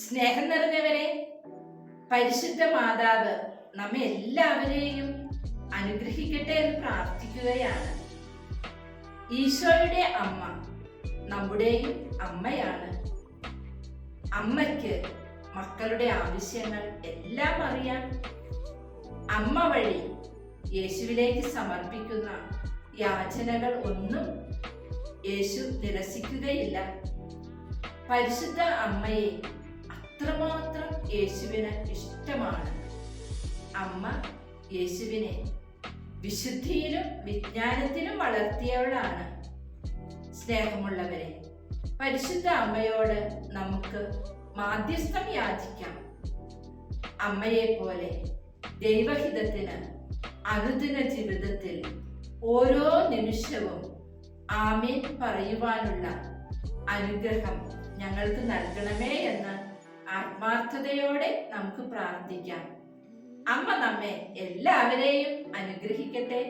സ്നേഹം നിറഞ്ഞവരെ, പരിശുദ്ധ മാതാവ് നമ്മെ എല്ലാവരെയും അനുഗ്രഹിക്കട്ടെ എന്ന് പ്രാർത്ഥിക്കുകയാണ്. ഈശോയുടെ അമ്മ നമ്മുടെയും അമ്മയാണ്. അമ്മയ്ക്ക് മക്കളുടെ ആവശ്യങ്ങൾ എല്ലാം അറിയാം. അമ്മ വഴി യേശുവിലേക്ക് സമർപ്പിക്കുന്ന യാചനകൾ ഒന്നും യേശു നിരസിക്കുകയില്ല. പരിശുദ്ധ അമ്മയെ അത്രമാത്രം യേശുവിന് ഇഷ്ടമാണ്. അമ്മ യേശുവിനെ വിശുദ്ധിയിലും വിജ്ഞാനത്തിലും വളർത്തിയവളാണ്. സ്നേഹമുള്ളവരെ, പരിശുദ്ധ അമ്മയോട് നമുക്ക് മാധ്യസ്ഥം യാചിക്കാം. അമ്മയെ പോലെ ദൈവഹിതത്തിന് അനുദിന ജീവിതത്തിൽ ഓരോ നിമിഷവും ആമേൻ പറയുവാനുള്ള അനുഗ്രഹം ഞങ്ങൾക്ക് നൽകണമേ എന്ന് ആത്മാർത്ഥതയോടെ നമുക്ക് പ്രാർത്ഥിക്കാം. അമ്മ നമ്മെ എല്ലാവരെയും അനുഗ്രഹിക്കട്ടെ.